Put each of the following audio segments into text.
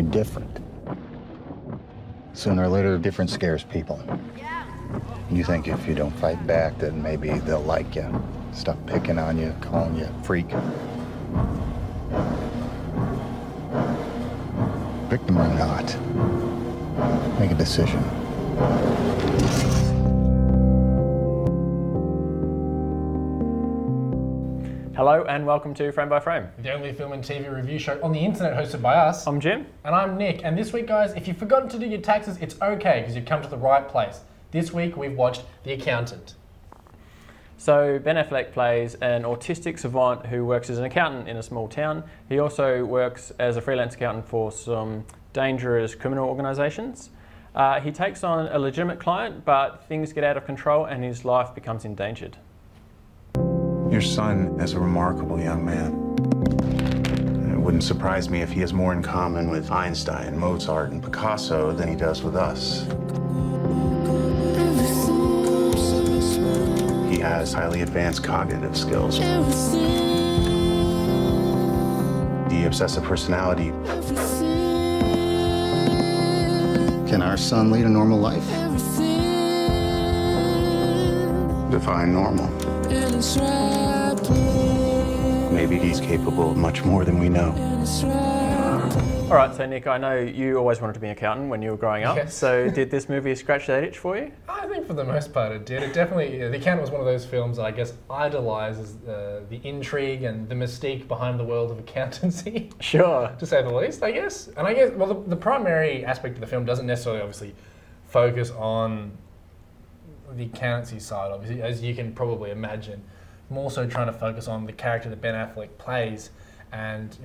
different. Sooner or later, different scares people. You think if you don't fight back, then maybe they'll like you. Stop picking on you, calling you a freak. Victim or not, make a decision. Hello and welcome to Frame by Frame, the only film and TV review show on the internet hosted by us. I'm Jim. And I'm Nick. And this week, guys, if you've forgotten to do your taxes, it's okay because you've come to the right place. This week, we've watched The Accountant. So Ben Affleck plays an autistic savant who works as an accountant in a small town. He also works as a freelance accountant for some dangerous criminal organisations. He takes on a legitimate client, but things get out of control and his life becomes endangered. Your son is a remarkable young man. It wouldn't surprise me if he has more in common with Einstein, Mozart, and Picasso than he does with us. He has highly advanced cognitive skills. The obsessive personality. Can our son lead a normal life? Define normal. Maybe he's capable of much more than we know. All right, so Nick, I know you always wanted to be an accountant when you were growing up. Yes. So did this movie scratch that itch for you? I think for the most part it did. It definitely, The Accountant was one of those films that I guess idolises the intrigue and the mystique behind the world of accountancy. Sure. To say the least, I guess. And I guess, well, the primary aspect of the film doesn't necessarily obviously focus on the accountancy side, obviously, as you can probably imagine. More so trying to focus on the character that Ben Affleck plays and,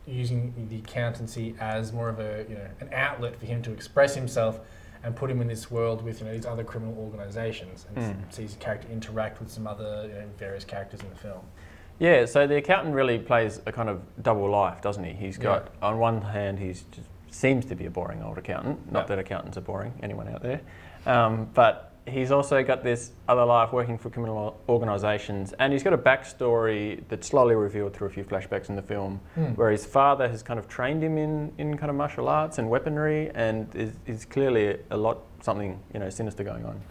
using the accountancy as more of an outlet for him to express himself and put him in this world with, these other criminal organisations and see his character interact with some other, various characters in the film. Yeah, so the accountant really plays a kind of double life, doesn't he? He's got, on one hand, he's just seems to be a boring old accountant. Not that accountants are boring, anyone out there. But he's also got this other life working for criminal organisations, and he's got a backstory that's slowly revealed through a few flashbacks in the film, where his father has kind of trained him in kind of martial arts and weaponry, and is clearly something sinister going on.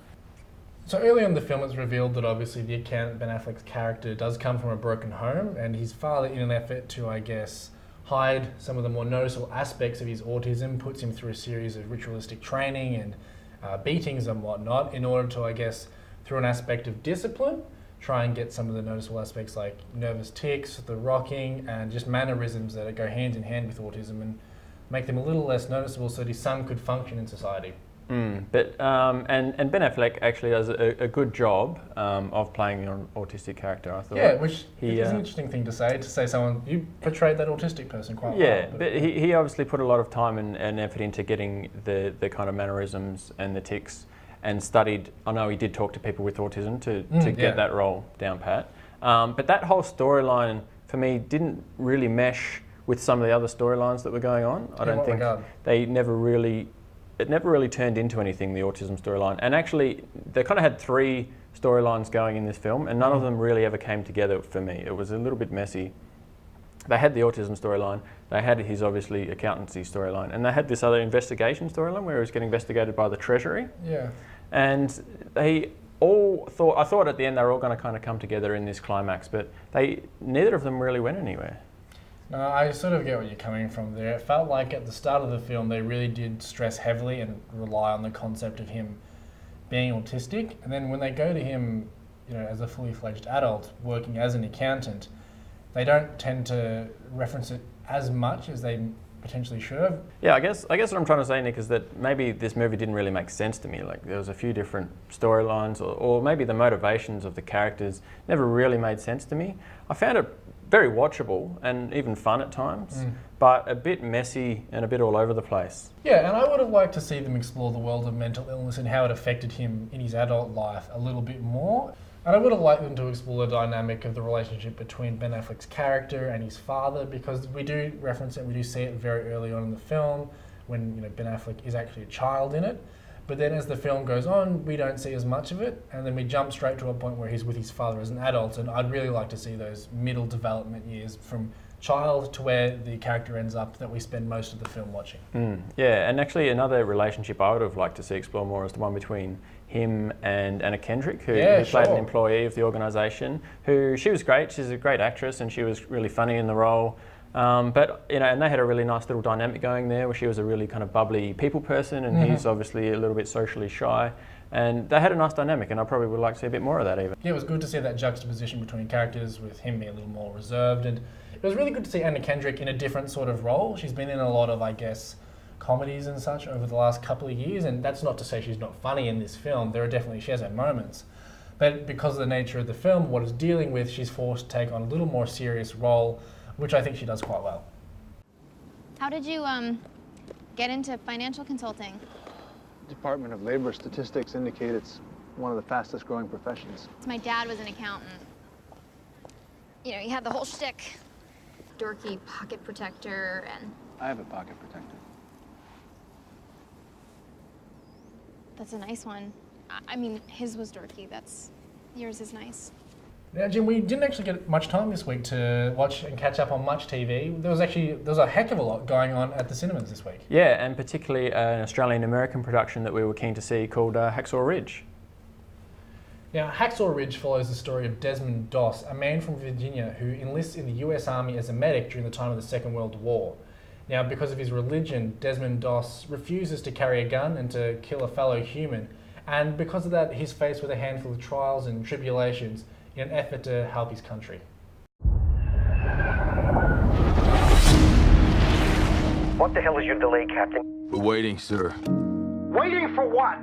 So early on in the film, it's revealed that obviously the accountant, Ben Affleck's character, does come from a broken home, and his father, in an effort to, I guess, hide some of the more noticeable aspects of his autism, puts him through a series of ritualistic training and beatings and whatnot in order to, I guess, through an aspect of discipline, try and get some of the noticeable aspects like nervous tics, the rocking, and just mannerisms that go hand in hand with autism and make them a little less noticeable so that his son could function in society. But Ben Affleck actually does a good job of playing an autistic character, I thought. Yeah, which is an interesting thing to say someone, you portrayed that autistic person quite well. Yeah, but he obviously put a lot of time and effort into getting the kind of mannerisms and the tics, and studied. I know he did talk to people with autism to get that role down pat. But that whole storyline for me didn't really mesh with some of the other storylines that were going on. I don't think it never really turned into anything, the autism storyline. And actually, they kind of had three storylines going in this film, and none of them really ever came together for me. It was a little bit messy. They had the autism storyline, they had his obviously accountancy storyline, and they had this other investigation storyline where he was getting investigated by the Treasury. Yeah. And they all thought, I thought at the end they were all going to kind of come together in this climax, but neither of them really went anywhere. No, I sort of get where you're coming from there. It felt like at the start of the film they really did stress heavily and rely on the concept of him being autistic, and then when they go to him, as a fully fledged adult working as an accountant, they don't tend to reference it as much as they potentially should have. Yeah, I guess what I'm trying to say, Nick, is that maybe this movie didn't really make sense to me. Like there was a few different storylines, or maybe the motivations of the characters never really made sense to me. I found it very watchable and even fun at times, but a bit messy and a bit all over the place. Yeah, and I would have liked to see them explore the world of mental illness and how it affected him in his adult life a little bit more. And I would have liked them to explore the dynamic of the relationship between Ben Affleck's character and his father, because we do reference it, we do see it very early on in the film when Ben Affleck is actually a child in it. But then as the film goes on, we don't see as much of it, and then we jump straight to a point where he's with his father as an adult, and I'd really like to see those middle development years from child to where the character ends up that we spend most of the film watching. Yeah, and actually another relationship I would have liked to see explore more is the one between him and Anna Kendrick, who played an employee of the organisation, she was great. She's a great actress and she was really funny in the role. But, and they had a really nice little dynamic going there where she was a really kind of bubbly people person and he's obviously a little bit socially shy. And they had a nice dynamic, and I probably would like to see a bit more of that even. Yeah, it was good to see that juxtaposition between characters with him being a little more reserved, and it was really good to see Anna Kendrick in a different sort of role. She's been in a lot of, I guess, comedies and such over the last couple of years, and that's not to say she's not funny in this film. She has her moments. But because of the nature of the film, what it's dealing with, she's forced to take on a little more serious role, which I think she does quite well. How did you get into financial consulting? Department of Labor statistics indicate it's one of the fastest growing professions. My dad was an accountant. He had the whole shtick. Dorky pocket protector and... I have a pocket protector. That's a nice one. I mean, his was dorky. Yours is nice. Now, Jim, we didn't actually get much time this week to watch and catch up on much TV. There was a heck of a lot going on at the cinemas this week. Yeah, and particularly an Australian-American production that we were keen to see called Hacksaw Ridge. Now, Hacksaw Ridge follows the story of Desmond Doss, a man from Virginia who enlists in the US Army as a medic during the time of the Second World War. Now, because of his religion, Desmond Doss refuses to carry a gun and to kill a fellow human. And because of that, he's faced with a handful of trials and tribulations in an effort to help his country. What the hell is your delay, Captain? We're waiting, sir. Waiting for what?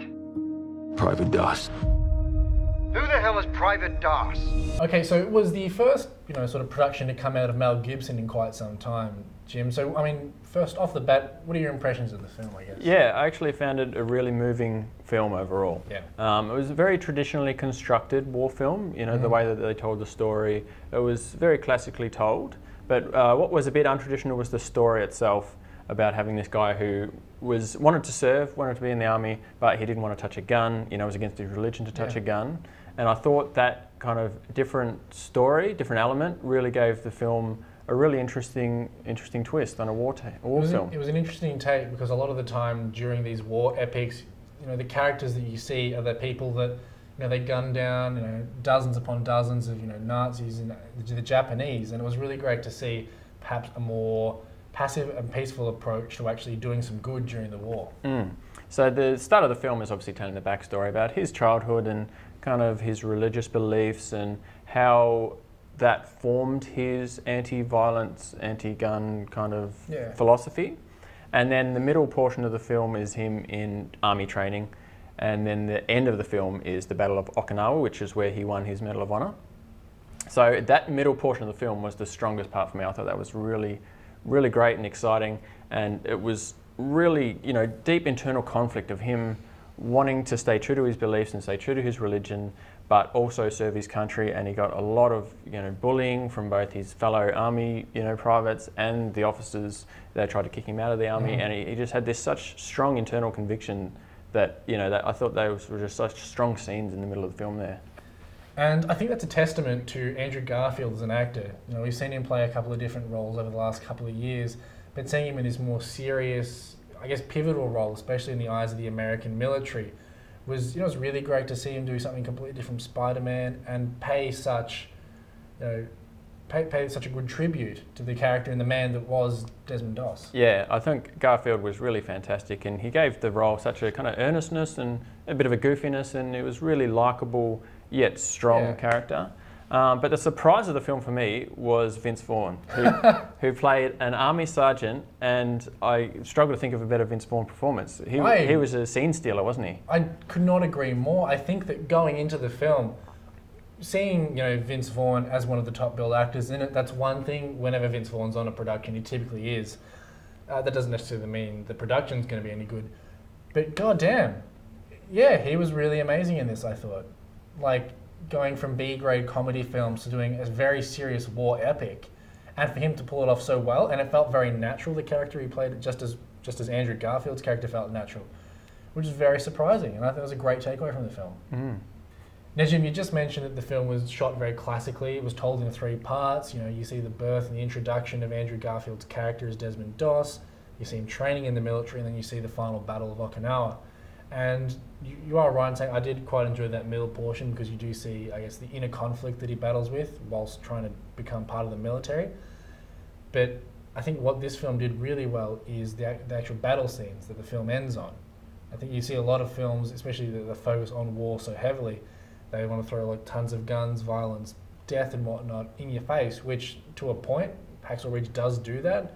Private Doss. Who the hell is Private Doss? Okay, so it was the first, sort of production to come out of Mel Gibson in quite some time, Jim. So, I mean, first off the bat, what are your impressions of the film, I guess? Yeah, I actually found it a really moving film overall. Yeah. It was a very traditionally constructed war film, the way that they told the story. It was very classically told, but what was a bit untraditional was the story itself, about having this guy who wanted to be in the army, but he didn't want to touch a gun. It was against his religion to touch a gun. And I thought that kind of different story, different element, really gave the film a really interesting twist on a war film. It was an interesting take because a lot of the time during these war epics, the characters that you see are the people that they gun down dozens upon dozens of Nazis and the Japanese, and it was really great to see perhaps a more passive and peaceful approach to actually doing some good during the war. So the start of the film is obviously telling the backstory about his childhood and kind of his religious beliefs and how that formed his anti-violence, anti-gun kind of philosophy. And then the middle portion of the film is him in army training. And then the end of the film is the Battle of Okinawa, which is where he won his Medal of Honor. So that middle portion of the film was the strongest part for me. I thought that was really, really great and exciting. And it was really, deep internal conflict of him wanting to stay true to his beliefs and stay true to his religion, but also serve his country. And he got a lot of, bullying from both his fellow army, privates and the officers that tried to kick him out of the army. And he just had this such strong internal conviction that, that I thought those were just such strong scenes in the middle of the film there. And I think that's a testament to Andrew Garfield as an actor. We've seen him play a couple of different roles over the last couple of years, but seeing him in this more serious, I guess, pivotal role, especially in the eyes of the American military, was, it was really great to see him do something completely different from Spider-Man and pay such a good tribute to the character and the man that was Desmond Doss. Yeah, I think Garfield was really fantastic, and he gave the role such a kind of earnestness and a bit of a goofiness, and it was really likeable yet strong character. But the surprise of the film for me was Vince Vaughn, who played an army sergeant, and I struggle to think of a better Vince Vaughn performance. He was a scene stealer, wasn't he? I could not agree more. I think that going into the film, seeing Vince Vaughn as one of the top billed actors in it, that's one thing. Whenever Vince Vaughn's on a production, he typically is. That doesn't necessarily mean the production's going to be any good. But goddamn, he was really amazing in this, I thought. Like, going from B-grade comedy films to doing a very serious war epic, and for him to pull it off so well, and it felt very natural. The character he played, just as Andrew Garfield's character felt natural, which is very surprising, and I think it was a great takeaway from the film. Nejim, you just mentioned that the film was shot very classically. It was told in 3 parts. You know, you see the birth and the introduction of Andrew Garfield's character as Desmond Doss. You see him training in the military, and then you see the final battle of Okinawa. And you are right in saying I did quite enjoy that middle portion because you do see, I guess, the inner conflict that he battles with whilst trying to become part of the military. But I think what this film did really well is the actual battle scenes that the film ends on. I think you see a lot of films, especially that focus on war so heavily, they want to throw like tons of guns, violence, death and whatnot in your face, which to a point, Hacksaw Ridge does do that,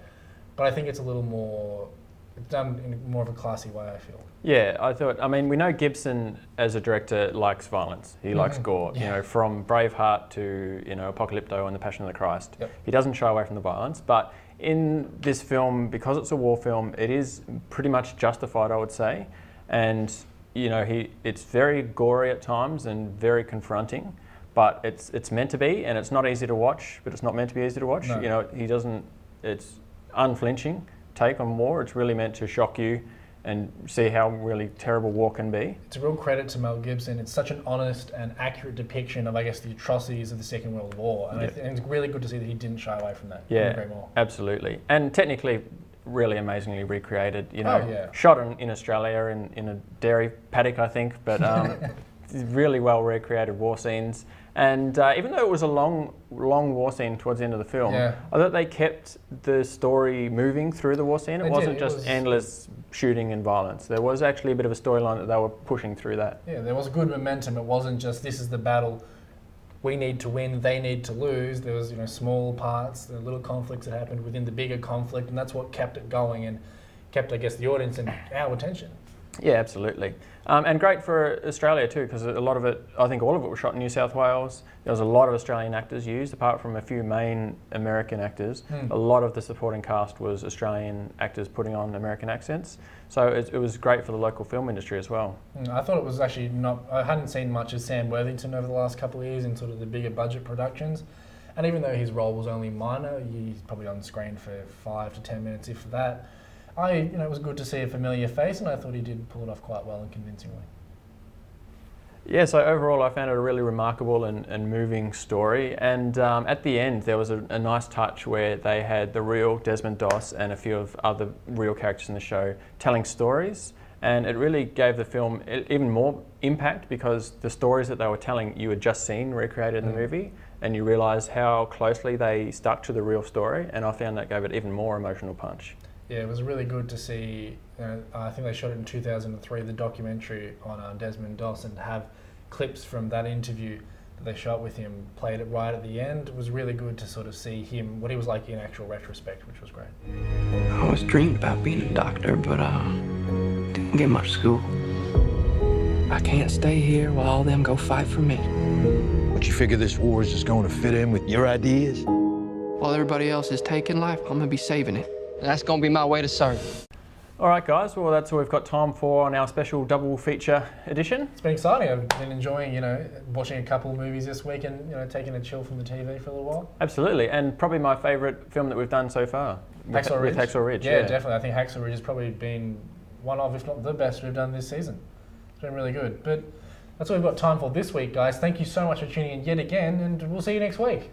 but I think it's a little more, it's done in more of a classy way, I feel. Yeah, I mean, we know Gibson as a director likes violence. He likes gore, you know, from Braveheart to, you know, Apocalypto and The Passion of the Christ. Yep. He doesn't shy away from the violence, but in this film, because it's a war film, it is pretty much justified, I would say. And, you know, it's very gory at times and very confronting, but it's meant to be, and it's not easy to watch, but it's not meant to be easy to watch. No. You know, it's unflinching take on war. It's really meant to shock you and see how really terrible war can be. It's a real credit to Mel Gibson. It's such an honest and accurate depiction of, I guess, the atrocities of the Second World War. And, and it's really good to see that he didn't shy away from that. Yeah, absolutely. And technically, really amazingly recreated. You know, shot in Australia in a dairy paddock, I think, but really well recreated war scenes. And even though it was a long war scene towards the end of the film, I thought they kept the story moving through the war scene. It wasn't just endless shooting and violence. There was actually a bit of a storyline that they were pushing through that. Yeah, there was good momentum. It wasn't just, this is the battle, we need to win, they need to lose. There was, you know, small parts, the little conflicts that happened within the bigger conflict, and that's what kept it going and kept, I guess, the audience and our attention. Yeah, absolutely. And great for Australia too, because a lot of it, I think all of it was shot in New South Wales. There was a lot of Australian actors used, apart from a few main American actors. A lot of the supporting cast was Australian actors putting on American accents. So it was great for the local film industry as well. I thought it was actually not, I hadn't seen much of Sam Worthington over the last couple of years in sort of the bigger budget productions. And even though his role was only minor, he's probably on screen for 5 to 10 minutes, if that. It was good to see a familiar face, and I thought he did pull it off quite well and convincingly. Yeah, so overall I found it a really remarkable and moving story. And at the end there was a nice touch where they had the real Desmond Doss and a few of other real characters in the show telling stories. And it really gave the film even more impact because the stories that they were telling you had just seen recreated in the movie, and you realise how closely they stuck to the real story, and I found that gave it even more emotional punch. Yeah, it was really good to see, I think they shot it in 2003, the documentary on Desmond Doss, and to have clips from that interview that they shot with him, played it right at the end. It was really good to sort of see him, what he was like in actual retrospect, which was great. I always dreamed about being a doctor, but didn't get much school. I can't stay here while all them go fight for me. But you figure this war is just going to fit in with your ideas? While everybody else is taking life, I'm going to be saving it. That's going to be my way to serve. All right, guys. Well, that's all we've got time for on our special double feature edition. It's been exciting. I've been enjoying, watching a couple of movies this week and, taking a chill from the TV for a little while. Absolutely, and probably my favourite film that we've done so far. Hacksaw Ridge. Hacksaw Ridge. Yeah, definitely. I think Hacksaw Ridge has probably been one of, if not the best we've done this season. It's been really good. But that's all we've got time for this week, guys. Thank you so much for tuning in yet again, and we'll see you next week.